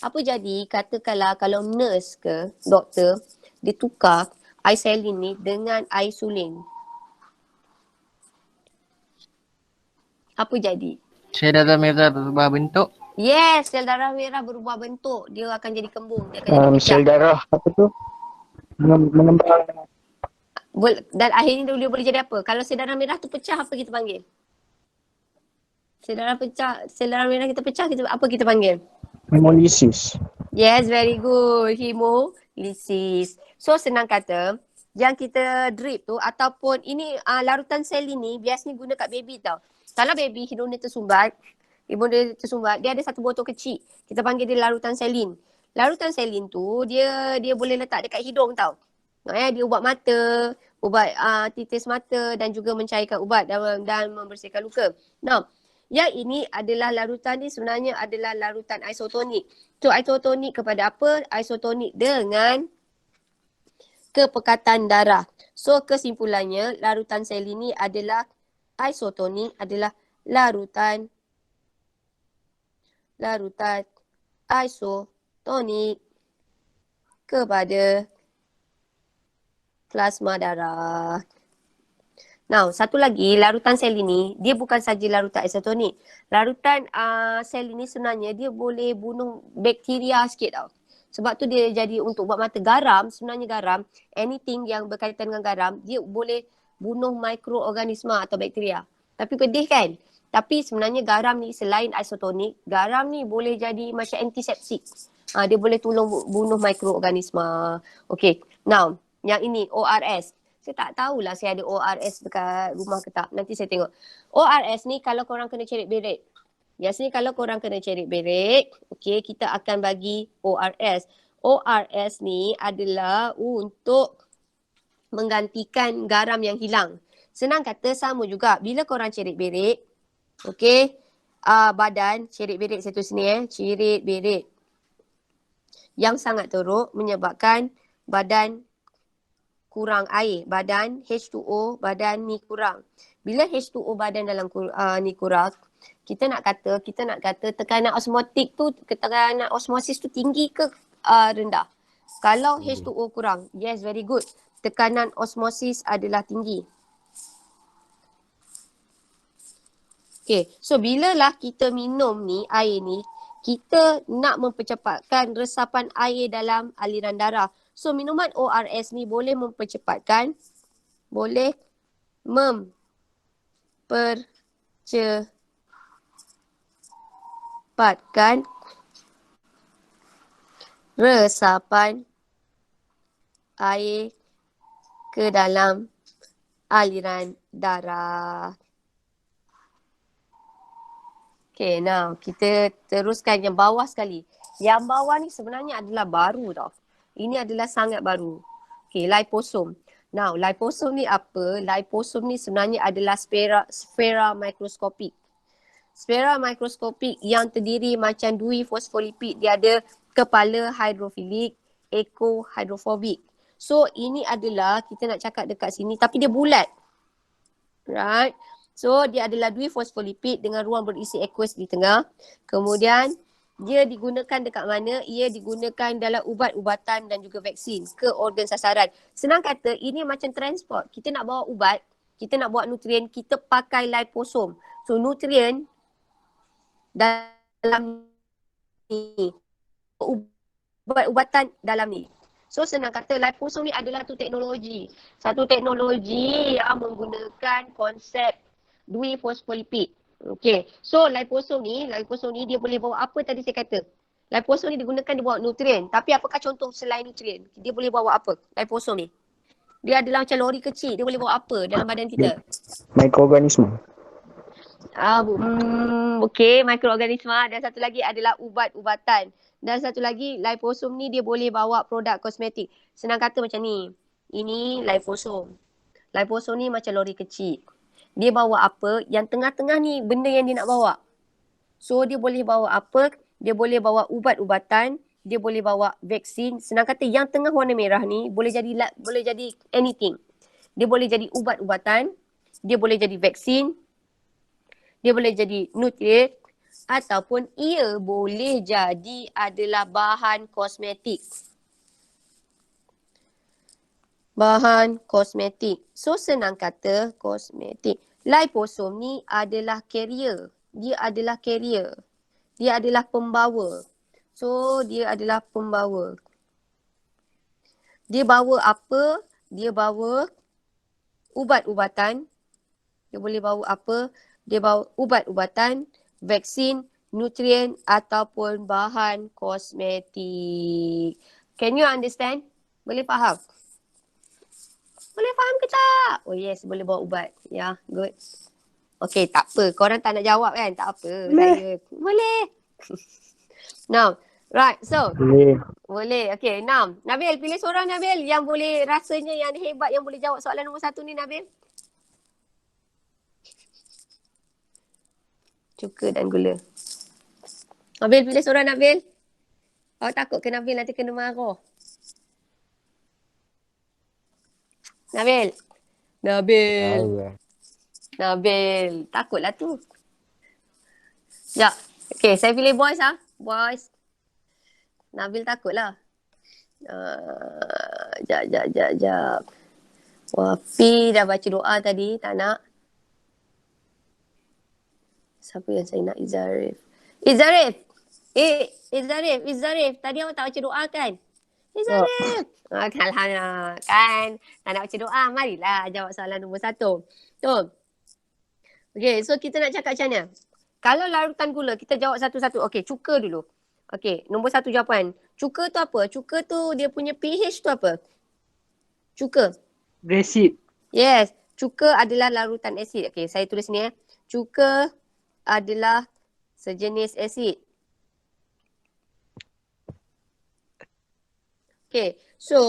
Apa jadi katakanlah kalau nurse ke doktor dia tukar air selin ni dengan air suling? Apa jadi? Sel darah merah berubah bentuk. Yes, sel darah merah berubah bentuk. Dia akan jadi kembung. Dia akan jadi pecah. Sel darah apa tu? Mengembang. Dan akhirnya dia boleh jadi apa? Kalau sel darah merah tu pecah, apa kita panggil? Sel darah merah kita pecah, apa kita panggil? Hemolisis. Yes, very good. Hemolysis. So senang kata, yang kita drip tu ataupun ini larutan selin ni biasanya guna kat baby tau. Kalau baby hidung dia tersumbat, dia ada satu botol kecil. Kita panggil dia larutan selin. Larutan selin tu dia boleh letak dekat hidung tau. Dia ubat mata, ubat titis mata dan juga mencairkan ubat dan membersihkan luka. Now, yang ini adalah larutan ni sebenarnya adalah larutan isotonik. So isotonik kepada apa? Isotonik dengan kepekatan darah. So kesimpulannya larutan selin ni adalah isotonik, adalah larutan isotonik kepada plasma darah. Now, satu lagi, larutan selin ni, dia bukan saja larutan isotonik. Larutan selin ni sebenarnya dia boleh bunuh bakteria sikit tau. Sebab tu dia jadi untuk buat mata garam, sebenarnya garam, anything yang berkaitan dengan garam, dia boleh bunuh mikroorganisma atau bakteria. Tapi pedih kan? Tapi sebenarnya garam ni selain isotonik, garam ni boleh jadi macam antiseptik. Dia boleh tolong bunuh mikroorganisma. Okay, now yang ini ORS. Saya tak tahulah saya ada ORS dekat rumah ke tak. Nanti saya tengok. ORS ni kalau korang kena cerit berik. Biasanya kalau korang kena cerit berik, okay, kita akan bagi ORS. ORS ni adalah untuk menggantikan garam yang hilang. Senang kata sama juga. Bila korang cerit berik, okay, badan, cerit berik saya tulis sini cerit berik. Yang sangat teruk menyebabkan badan kurang air. Badan H2O, badan ni kurang. Bila H2O badan dalam ni kurang, kita nak kata tekanan osmotik tu, tekanan osmosis tu tinggi ke rendah? Kalau H2O kurang, yes, very good. Tekanan osmosis adalah tinggi. Okay, so bilalah kita minum ni, air ni, kita nak mempercepatkan resapan air dalam aliran darah. So minuman ORS ni boleh mempercepatkan, boleh mempercepatkan resapan air ke dalam aliran darah. Okay, now kita teruskan yang bawah sekali. Yang bawah ni sebenarnya adalah baru tau. Ini adalah sangat baru. Okay, liposom. Now, liposom ni apa? Liposom ni sebenarnya adalah sfera mikroskopik. Sfera mikroskopik yang terdiri macam dui fosfolipid. Dia ada kepala hidrofilik, eko hidrofobik. So, ini adalah kita nak cakap dekat sini tapi dia bulat. Right? So, dia adalah dui fosfolipid dengan ruang berisi aqueous di tengah. Kemudian, dia digunakan dekat mana? Ia digunakan dalam ubat-ubatan dan juga vaksin ke organ sasaran. Senang kata, ini macam transport. Kita nak bawa ubat, kita nak bawa nutrien, kita pakai liposom. So, nutrien dalam ni, ubat-ubatan dalam ni. So, senang kata, liposom ni adalah satu teknologi. Satu teknologi yang menggunakan konsep dui fosfolipid. Okay. So liposom ni dia boleh bawa apa tadi saya kata? Liposom ni digunakan dia bawa nutrien. Tapi apakah contoh selain nutrien? Dia boleh bawa apa? Liposom ni. Dia adalah macam lori kecil. Dia boleh bawa apa dalam badan kita? Mikroorganisme. Okay, mikroorganisma. Dan satu lagi adalah ubat-ubatan. Dan satu lagi, liposom ni dia boleh bawa produk kosmetik. Senang kata macam ni. Ini liposom. Liposom ni macam lori kecil. Dia bawa apa? Yang tengah-tengah ni benda yang dia nak bawa. So dia boleh bawa apa? Dia boleh bawa ubat-ubatan, dia boleh bawa vaksin. Senang kata yang tengah warna merah ni boleh jadi anything. Dia boleh jadi ubat-ubatan, dia boleh jadi vaksin, dia boleh jadi nutrien ataupun ia boleh jadi adalah bahan kosmetik. Bahan kosmetik. So senang kata kosmetik. Liposom ni adalah carrier. Dia adalah carrier. Dia adalah pembawa. So dia adalah pembawa. Dia bawa apa? Dia bawa ubat-ubatan. Dia boleh bawa apa? Dia bawa ubat-ubatan, vaksin, nutrien ataupun bahan kosmetik. Can you understand? Boleh faham? Boleh faham ke tak? Oh yes, boleh bawa ubat. Ya, yeah, good. Okay, tak apa. Korang tak nak jawab kan? Tak apa. Boleh. Now, right. So, boleh. Okay, now. Nabil, pilih seorang Nabil yang boleh rasanya yang hebat yang boleh jawab soalan nombor 1 ni, Nabil. Cuka dan gula. Nabil, pilih seorang Nabil. Awak takut ke Nabil nanti kena marah? Nabil. Nabil. Takutlah tu. Ya. Okay, saya pilih boys ah. Boys. Nabil takutlah. Jap. Wafi dah baca doa tadi. Tak nak. Siapa yang saya nak? Izarif. Izarif. Tadi awak tak baca doa kan? Izarif. Alhamdulillah. Kan? Tak nak baca doa. Marilah jawab soalan nombor 1. Tu. Okay, so kita nak cakap macam mana? Kalau larutan gula, kita jawab satu-satu. Okay, cuka dulu. Okay, nombor 1 jawapan. Cuka tu apa? Cuka tu dia punya pH tu apa? Cuka. Resid. Yes, cuka adalah larutan asid. Okay, saya tulis ni Cuka adalah sejenis asid. Okay, so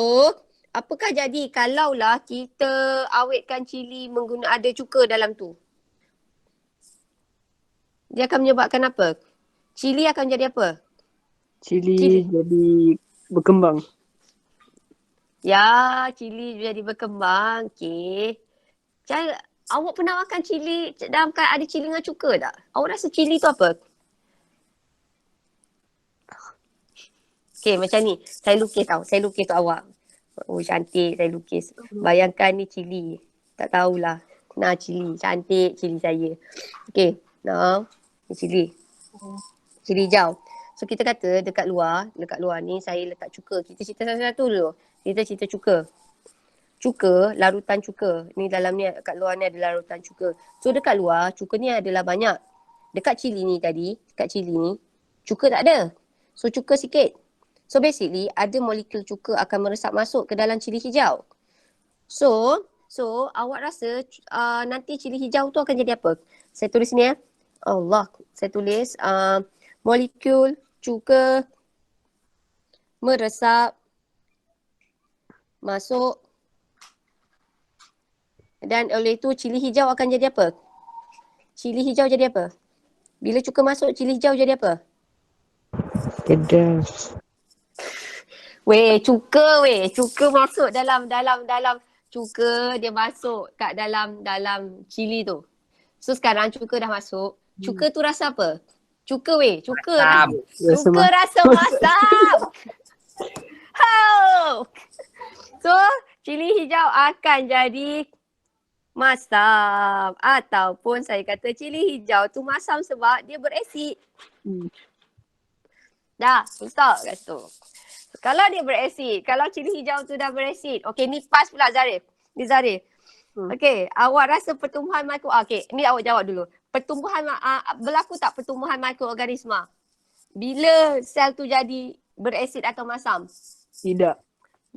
apakah jadi kalaulah kita awetkan cili ada cuka dalam tu? Dia akan menyebabkan apa? Cili akan jadi apa? Cili jadi berkembang. Ya, cili jadi berkembang. Okay. Awak pernah makan cili dalam kan ada cili dengan cuka tak? Awak rasa cili tu apa? Okay, macam ni. Saya lukis tau. Saya lukis tu awak. Oh, cantik. Saya lukis. Bayangkan ni cili. Tak tahulah. Nah, cili. Cantik cili saya. Okay. Now, ni cili. Cili hijau. So, kita kata dekat luar ni saya letak cuka. Kita cerita satu-satu dulu. Kita cerita cuka. Cuka, larutan cuka. Ni dalam ni, kat luar ni ada larutan cuka. So, dekat luar, cuka ni adalah banyak. Dekat cili ni tadi, cuka tak ada. So, cuka sikit. So basically ada molekul cuka akan meresap masuk ke dalam cili hijau. So awak rasa nanti cili hijau tu akan jadi apa? Saya tulis ni ya. Allah, saya tulis molekul cuka meresap masuk dan oleh itu cili hijau akan jadi apa? Cili hijau jadi apa? Bila cuka masuk cili hijau jadi apa? Pedas. Cuka masuk dalam cuka dia masuk kat dalam cili tu. So sekarang cuka dah masuk. Cuka tu rasa apa? Cuka rasa masam. How? So cili hijau akan jadi masam ataupun saya kata cili hijau tu masam sebab dia berasid. Dah, stop kat situ. Kalau dia berasid, kalau cili hijau tu dah berasid. Okey, ni pas pula Zarif. Ni Zarif. Okey, awak rasa pertumbuhan okey, ni awak jawab dulu. Berlaku tak pertumbuhan mikroorganisma? Bila sel tu jadi berasid atau masam? Tidak.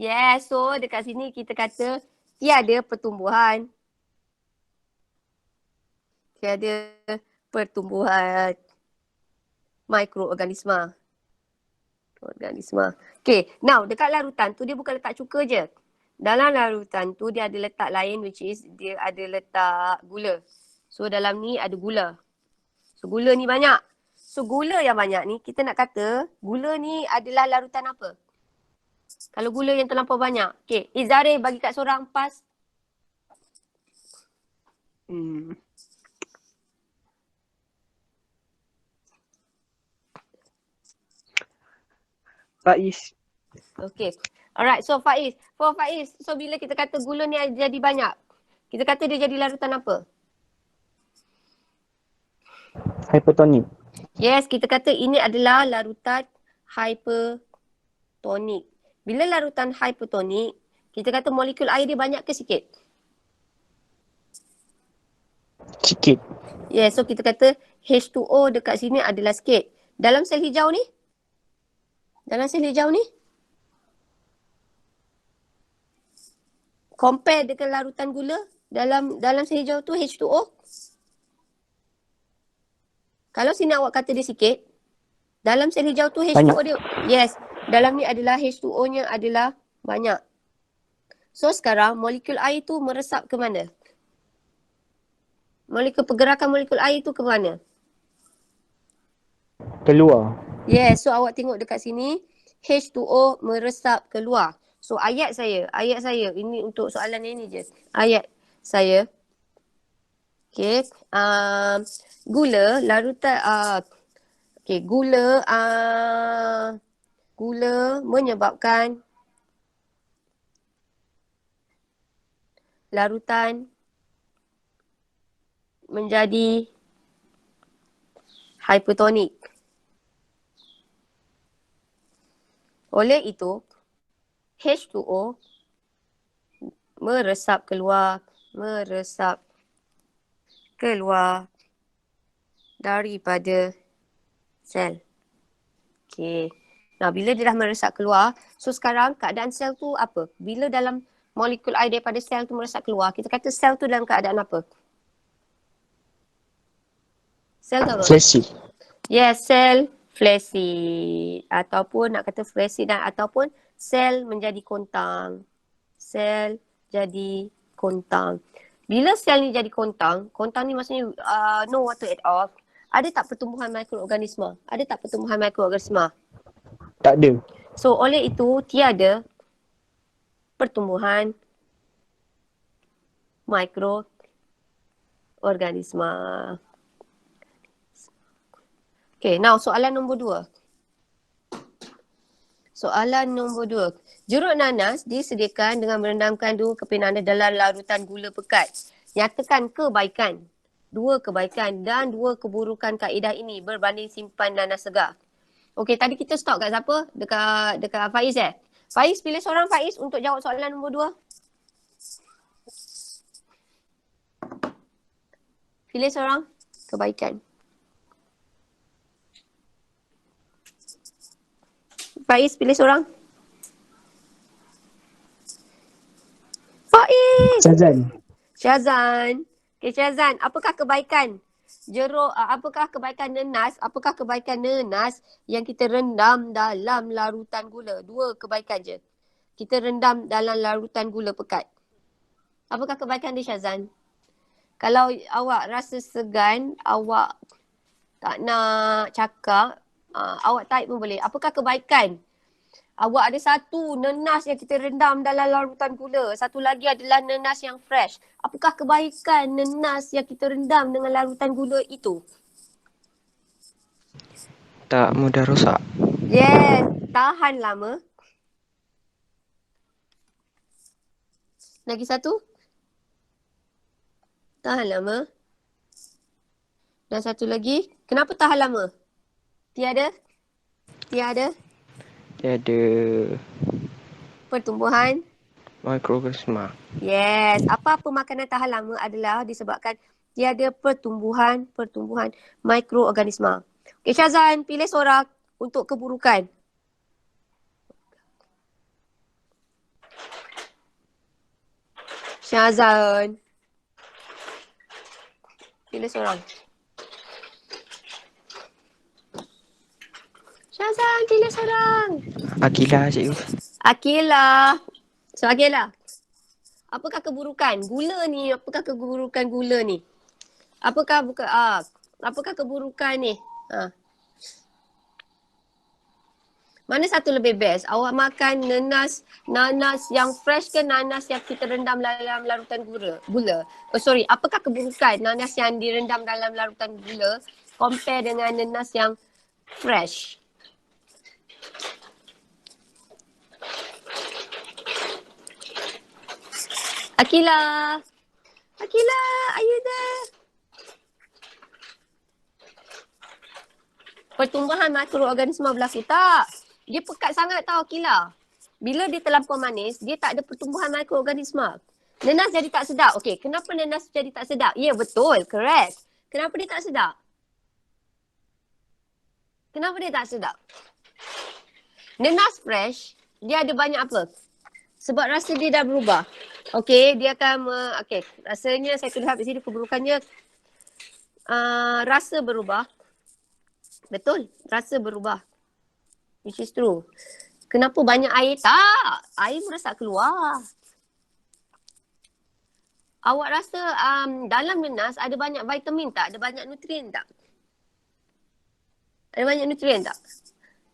Yes, so dekat sini kita kata tiada pertumbuhan. Tiada pertumbuhan mikroorganisma. Okay, now dekat larutan tu dia bukan letak cuka je. Dalam larutan tu dia ada letak lain which is dia ada letak gula. So dalam ni ada gula. So gula ni banyak. So gula yang banyak ni kita nak kata gula ni adalah larutan apa? Kalau gula yang terlampau banyak. Okay, Izari bagi kat seorang pas. Faiz. Okay. Alright, so Faiz. For Faiz, so bila kita kata gula ni jadi banyak, kita kata dia jadi larutan apa? Hypertonic. Yes, kita kata ini adalah larutan hypertonik. Bila larutan hypertonik, kita kata molekul air dia banyak ke sikit? Sikit. Yes, so kita kata H2O dekat sini adalah sikit. Dalam sel hijau ni? Compare dengan larutan gula dalam sel hijau tu H2O. Kalau sini awak kata dia sikit, dalam sel hijau tu H2O dia, yes, dalam ni adalah H2O-nya adalah banyak. So sekarang molekul air tu meresap ke mana? Pergerakan molekul air tu ke mana? Keluar. Yes, so awak tengok dekat sini H2O meresap keluar. So ayat saya ini untuk soalan ini je. Ayat saya. Okay, gula larutan gula menyebabkan larutan menjadi hypertonik. Oleh itu, H2O meresap keluar daripada sel. Okay. Nah, bila dia dah meresap keluar, so sekarang keadaan sel tu apa? Bila dalam molekul air daripada sel tu meresap keluar, kita kata sel tu dalam keadaan apa? Sel tu apa? Flaccid. Yes, sel flaccid. Ataupun nak kata flaccid ataupun sel menjadi kontang. Sel jadi kontang. Bila sel ni jadi kontang ni maksudnya no water at all. Ada tak pertumbuhan mikroorganisma? Tak ada. So oleh itu tiada pertumbuhan mikroorganisma. Organisma. Okay, now soalan nombor 2. Soalan nombor 2. Jeruk nanas disediakan dengan merendamkan 2 keping nanas dalam larutan gula pekat. Nyatakan kebaikan, 2 kebaikan dan 2 keburukan kaedah ini berbanding simpan nanas segar. Okey, tadi kita stop kat siapa? Dekat Faiz Faiz, pilih seorang Faiz untuk jawab soalan nombor 2. Pilih seorang. Kebaikan. Faiz, pilih seorang. Faiz. Syazan. Okay, Syazan. Apakah kebaikan jeruk, apakah kebaikan nenas? Apakah kebaikan nenas yang kita rendam dalam larutan gula? 2 kebaikan je. Kita rendam dalam larutan gula pekat. Apakah kebaikan dia, Syazan? Kalau awak rasa segan, awak tak nak cakap, awak type pun boleh. Apakah kebaikan? Awak ada 1 nenas yang kita rendam dalam larutan gula. 1 lagi adalah nenas yang fresh. Apakah kebaikan nenas yang kita rendam dengan larutan gula itu? Tak mudah rosak. Yes, tahan lama. Lagi 1. Tahan lama. Dan 1 lagi. Kenapa tahan lama? Tiada? Tiada Pertumbuhan? mikroorganisma. Yes. Apa-apa makanan tahan lama adalah disebabkan tiada pertumbuhan mikroorganisma. Okay, Syazan, pilih seorang untuk keburukan. Syazan. Pilih seorang. Syazan, pilih seorang. Akilah cikgu. Akilah. So, Akilah. Apakah keburukan gula ni? Apakah keburukan gula ni? Apakah keburukan ni? Mana satu lebih best? Awak makan nanas yang fresh ke nanas yang kita rendam dalam larutan gula? Apakah keburukan nanas yang direndam dalam larutan gula compare dengan nanas yang fresh? Akilah, are you there? Pertumbuhan mikroorganisma berlaku tak? Dia pekat sangat tau Akilah. Bila dia terlampau manis, dia tak ada pertumbuhan mikroorganisma. Nenas jadi tak sedap. Okey, kenapa nenas jadi tak sedap? Ya, betul, correct. Kenapa dia tak sedap? Kenapa dia tak sedap? Nenas fresh, dia ada banyak apa? Sebab rasa dia dah berubah. Okey, dia akan rasanya saya tulis habis sini keburukannya rasa berubah. Betul, rasa berubah. Which is true. Kenapa banyak air? Tak, air meresap keluar. Awak rasa dalam nenas ada banyak vitamin tak? Ada banyak nutrien tak? Ada banyak nutrien tak?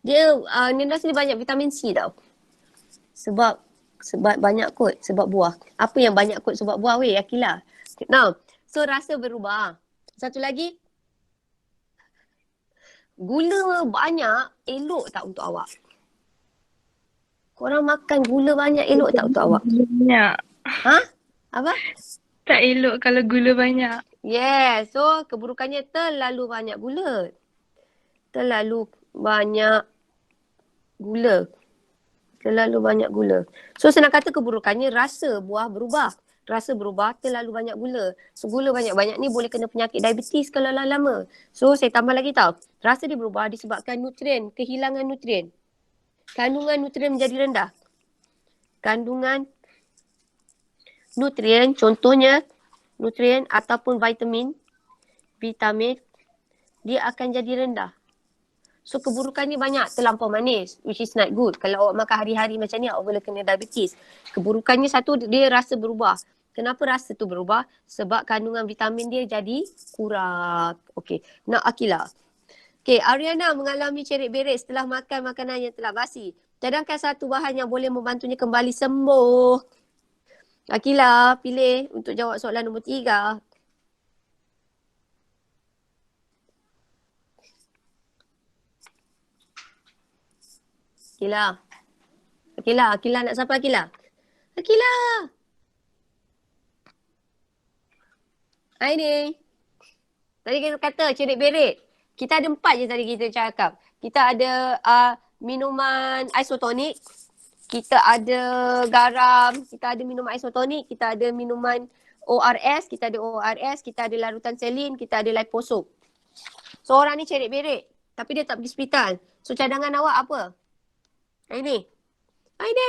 Dia nenas ni banyak vitamin C tau. Sebab banyak kot, sebab buah. Apa yang banyak kot sebab buah weh, Akilah? Now, so rasa berubah. Satu lagi, gula banyak elok tak untuk awak? Korang makan gula banyak elok tak untuk awak? Banyak. Ha? Apa? Tak elok kalau gula banyak. Yes, so keburukannya terlalu banyak gula. Terlalu banyak gula. So senang kata keburukannya rasa buah berubah. Rasa berubah terlalu banyak gula. So gula banyak-banyak ni boleh kena penyakit diabetes kalau lama-lama. So saya tambah lagi tau. Rasa dia berubah disebabkan nutrien, kehilangan nutrien. Kandungan nutrien menjadi rendah. Kandungan nutrien, contohnya nutrien ataupun vitamin, dia akan jadi rendah. So keburukannya banyak, terlampau manis, which is not good. Kalau awak makan hari-hari macam ni, awak boleh kena diabetes. Keburukannya satu, dia rasa berubah. Kenapa rasa tu berubah? Sebab kandungan vitamin dia jadi kurang. Okey, nak Akilah. Okey, Ariana mengalami cerit-berit setelah makan makanan yang telah basi. Cadangkan satu bahan yang boleh membantunya kembali sembuh. Akilah, pilih untuk jawab soalan nombor 3. Akilah. Akilah nak siapa Akilah? Akilah. Aini. Tadi kita kata cerik berik. Kita ada 4 je tadi kita cakap. Kita ada minuman isotonik. Kita ada garam. Kita ada minuman isotonik. Kita ada minuman ORS. Kita ada ORS. Kita ada larutan selin. Kita ada liposum. So orang ni cerik berik. Tapi dia tak pergi hospital. So cadangan awak apa? Aini. Aini.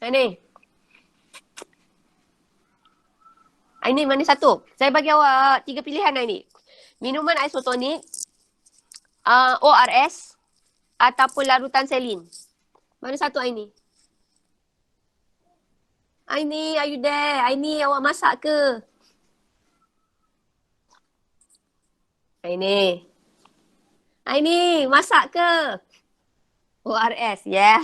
Aini. Aini mana satu? Saya bagi awak 3 pilihan Aini. Minuman isotonik, ORS ataupun larutan selin. Mana satu Aini? Aini, are you there? Aini, awak masak ke? Aini. Aini, masak ke? ORS, yeah.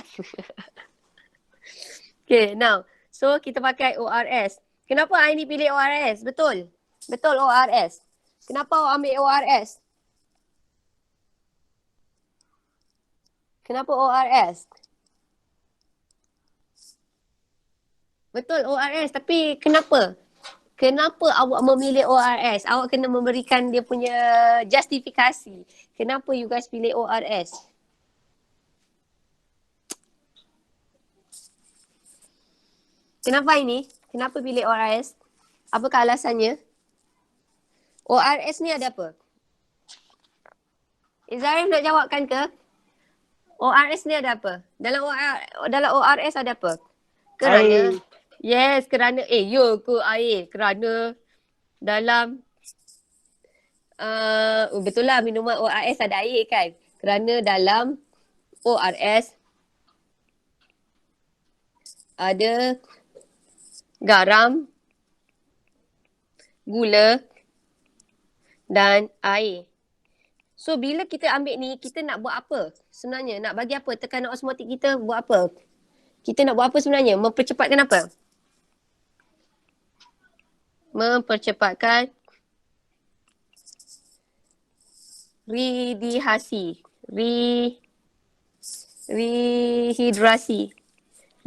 Okay, now. So, kita pakai ORS. Kenapa Aini pilih ORS? Betul. Betul ORS. Kenapa awak ambil ORS? Kenapa ORS? Betul ORS, tapi kenapa? Kenapa awak memilih ORS? Awak kena memberikan dia punya justifikasi. Kenapa you guys pilih ORS? Kenapa ini? Kenapa pilih ORS? Apakah alasannya? ORS ni ada apa? Izarif nak jawabkan ke? ORS ni ada apa? Dalam ORS ada apa? Kerana Air. yes, kerana ya ke air? Kerana dalam betul lah minuman ORS ada air kan? Kerana dalam ORS ada garam, gula dan air. So bila kita ambil ni, kita nak buat apa? Sebenarnya nak bagi apa? Tekanan osmotik kita buat apa? Kita nak buat apa sebenarnya? Mempercepatkan apa? Mempercepatkan rehidrasi.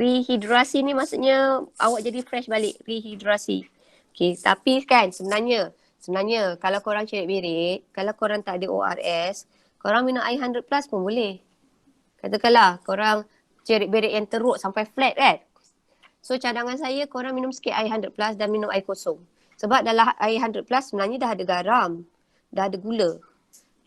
Rehidrasi ni maksudnya awak jadi fresh balik. Rehidrasi. Okay, tapi kan sebenarnya kalau korang cerit berik, kalau korang tak ada ORS, korang minum air 100 plus pun boleh. Katakanlah korang cerit berik yang teruk sampai flat kan. So cadangan saya korang minum sikit air 100 plus dan minum air kosong. Sebab dalam air 100 plus sebenarnya dah ada garam, dah ada gula.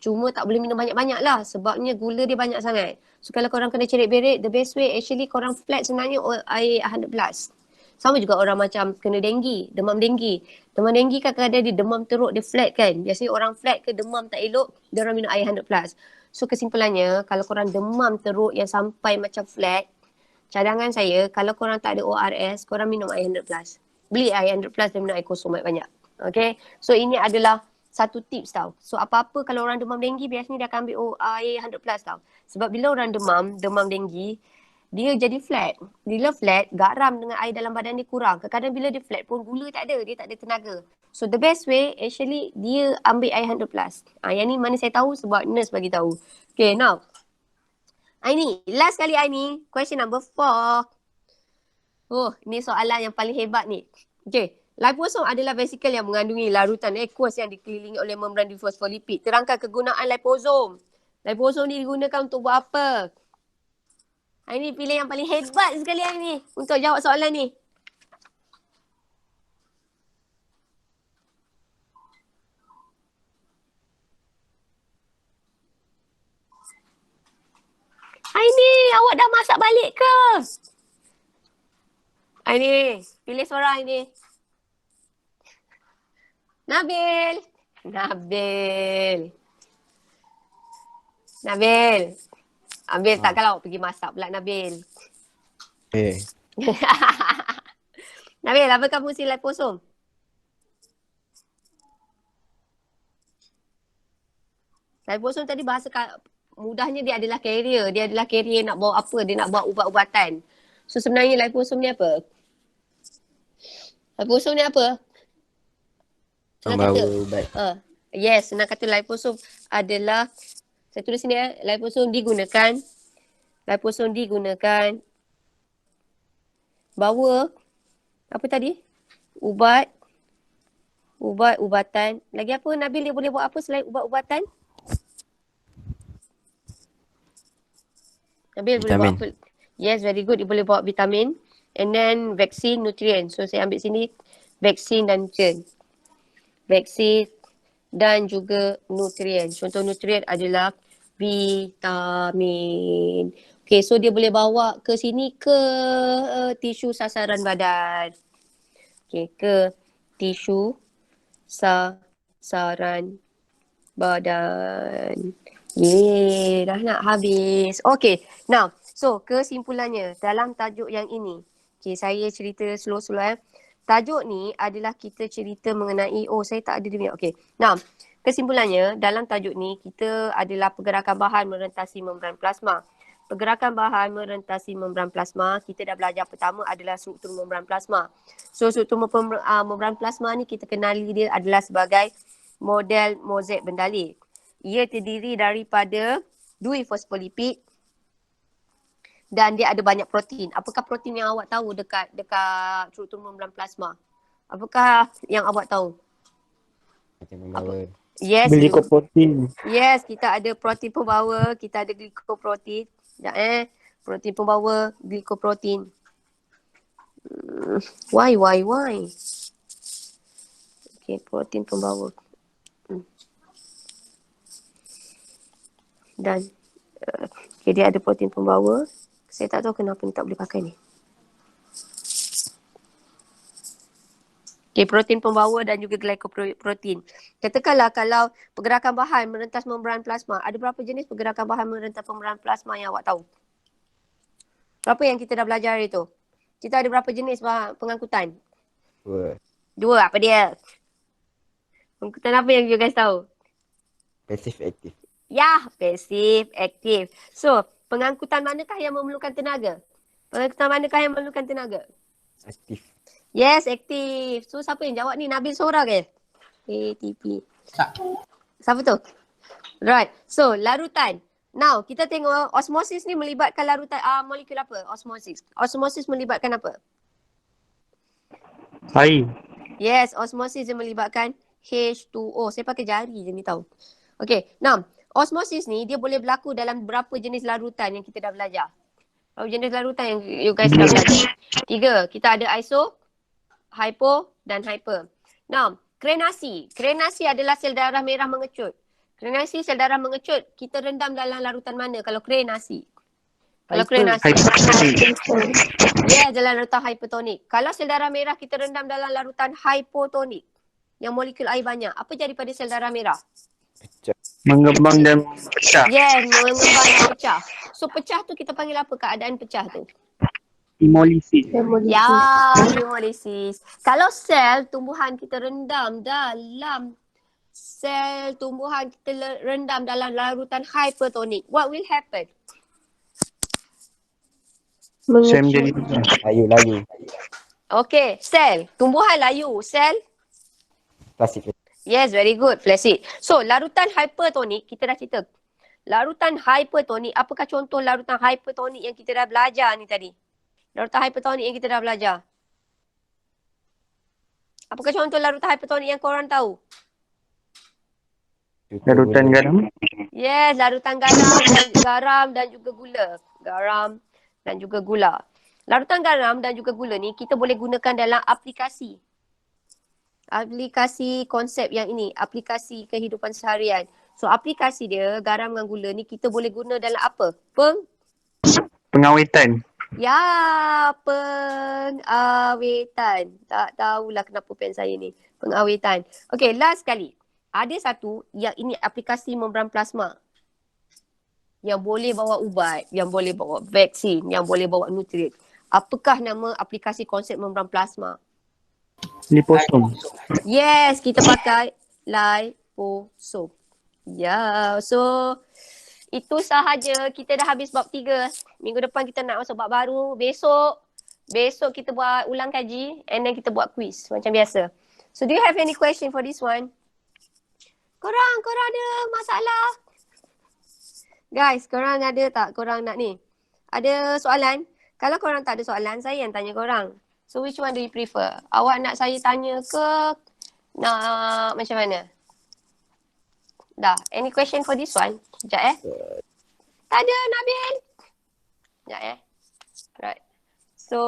Cuma tak boleh minum banyak-banyak lah sebabnya gula dia banyak sangat. So kalau korang kena cerit berik, the best way actually korang flat sebenarnya air 100 plus. Sama juga orang macam kena denggi, demam denggi. Demam denggi kadang-kadang dia demam teruk, dia flat kan. Biasanya orang flat ke demam tak elok, dia orang minum air 100 plus. So kesimpulannya, kalau korang demam teruk yang sampai macam flat, cadangan saya, kalau korang tak ada ORS, korang minum air 100 plus. Beli air 100 plus dan minum air kosong banyak-banyak. Okay, so ini adalah satu tips tau. So apa-apa kalau orang demam denggi, biasanya dia akan ambil air 100 plus tau. Sebab bila orang demam denggi, dia jadi flat. Bila flat, garam dengan air dalam badan dia kurang. Kadang-kadang bila dia flat pun gula tak ada, dia tak ada tenaga. So the best way actually dia ambil air 100 plus. Yang ni mana saya tahu sebab nurse bagi tahu. Okay, now. Aini, last kali Aini, question number 4. Oh, ni soalan yang paling hebat ni. Okay, liposom adalah vesikel yang mengandungi larutan aqueous yang dikelilingi oleh membran fosfolipid. Terangkan kegunaan liposom. Liposom ni digunakan untuk buat apa? Aini pilih yang paling hebat sekali hari ni untuk jawab soalan ni. Aini, awak dah masak balik ke? Aini, pilih seorang Aini. Nabil. Nabil, tak kalau awak pergi masak pula Nabil. Nabil, apakah fungsi liposom? Liposom tadi bahasa mudahnya dia adalah carrier. Dia adalah carrier nak bawa apa? Dia nak bawa ubat-ubatan. So sebenarnya liposom ni apa? Liposom ni apa? Senang kata. Pembawa ubat. Yes, senang kata liposom adalah, saya tulis sini liposom digunakan bawa apa tadi? Ubat-ubatan. Lagi apa Nabil, dia boleh buat apa selain ubat-ubatan? Nabil boleh buat Vitamin. apa? Yes, very good. Dia boleh bawa vitamin. And then vaksin, nutrien. So saya ambil sini vaksin dan nutrien. Vaksin dan juga nutrien. Contoh nutrien adalah vitamin. Okay, so dia boleh bawa ke sini ke tisu sasaran badan. Okay, ke tisu sasaran badan. Yeay, dah nak habis. Okay, now, so kesimpulannya dalam tajuk yang ini. Okay, saya cerita slow-slow Tajuk ni adalah kita cerita mengenai, saya tak ada dia punya. Okay, now, kesimpulannya dalam tajuk ni kita adalah pergerakan bahan merentasi membran plasma. Pergerakan bahan merentasi membran plasma, kita dah belajar pertama adalah struktur membran plasma. So, struktur membran plasma ni kita kenali dia adalah sebagai model mozaik bendalik. Ia terdiri daripada 2 fosfolipid dan dia ada banyak protein. Apakah protein yang awak tahu dekat struktur membran plasma? Apakah yang awak tahu? Macam pembawa. Yes. Glikoprotein. Yes, kita ada protein pembawa, kita ada glikoprotein. Protein pembawa, glikoprotein. Why? Okay, protein pembawa. Dan okay, dia ada protein pembawa. Saya tak tahu kenapa ni tak boleh pakai ni. Okay, protein pembawa dan juga glycoprotein. Katakanlah kalau pergerakan bahan merentas membran plasma, ada berapa jenis pergerakan bahan merentas membran plasma yang awak tahu? Berapa yang kita dah belajar hari tu? Kita ada berapa jenis pengangkutan? 2. 2, apa dia? Pengangkutan apa yang you guys tahu? Pasif aktif. Ya, pasif, aktif. So, pengangkutan manakah yang memerlukan tenaga? Pengangkutan manakah yang memerlukan tenaga? Aktif. Yes, aktif. So, siapa yang jawab ni? Nabil seorang ke? ATP. Siapa tu? Right. So, larutan. Now, kita tengok osmosis ni melibatkan larutan molekul apa? Osmosis. Osmosis melibatkan apa? Air. Yes, osmosis dia melibatkan H2O. Saya pakai jari je ni tahu. Okay, now osmosis ni dia boleh berlaku dalam berapa jenis larutan yang kita dah belajar? Berapa jenis larutan yang you guys dah belajar? 3. Kita ada iso, hypo dan hyper. Now, krenasi. Krenasi adalah sel darah merah mengecut. Krenasi sel darah mengecut, kita rendam dalam larutan mana kalau krenasi? Kalau krenasi. Ya, dalam larutan hypertonik. Kalau sel darah merah kita rendam dalam larutan hypotonik yang molekul air banyak, apa jadi pada sel darah merah? Mengembang dan pecah. Yes, mengembang dan pecah. So pecah tu kita panggil apa keadaan pecah tu? Hemolisis. Ya, hemolisis. Kalau sel tumbuhan kita rendam dalam larutan hypertonik, what will happen? Saya menjadi Layu. Okay, sel. Tumbuhan layu. Sel? Pasif. Yes, very good. Flaccid. So, larutan hypertonik, kita dah cerita. Larutan hypertonik, apakah contoh larutan hypertonik yang kita dah belajar ni tadi? Larutan hypertonik yang kita dah belajar. Apakah contoh larutan hypertonik yang korang tahu? larutan garam. Yes, larutan garam dan juga gula. Garam dan juga gula. Larutan garam dan juga gula ni kita boleh gunakan dalam aplikasi. Aplikasi konsep yang ini, aplikasi kehidupan seharian. So aplikasi dia, garam dan gula ni kita boleh guna dalam apa? Pengawetan. Ya, pengawetan. Tak tahulah kenapa pen saya ni. Pengawetan. Okay, last sekali. Ada satu yang ini aplikasi membran plasma. Yang boleh bawa ubat, yang boleh bawa vaksin, yang boleh bawa nutrien. Apakah nama aplikasi konsep membran plasma? Liposom. Yes, kita pakai liposom. Ya, so itu sahaja. Kita dah habis bab 3. Minggu depan kita nak masuk bab baru. Besok kita buat ulang kaji and then kita buat quiz macam biasa. So do you have any question for this one? Korang ada masalah? Guys, korang ada tak? Korang nak ni? Ada soalan? Kalau korang tak ada soalan, saya yang tanya korang. So which one do you prefer? Awak nak saya tanya ke? Nak macam mana? Dah, any question for this one? Sekejap Tak ada, Nabil. Sekejap Right. So,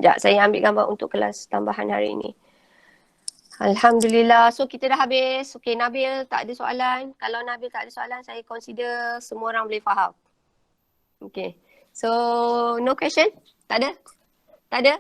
sekejap saya ambil gambar untuk kelas tambahan hari ini. Alhamdulillah. So kita dah habis. Okay, Nabil tak ada soalan. Kalau Nabil tak ada soalan, saya consider semua orang boleh faham. Okay. So, no question? Tak ada? Tak ada?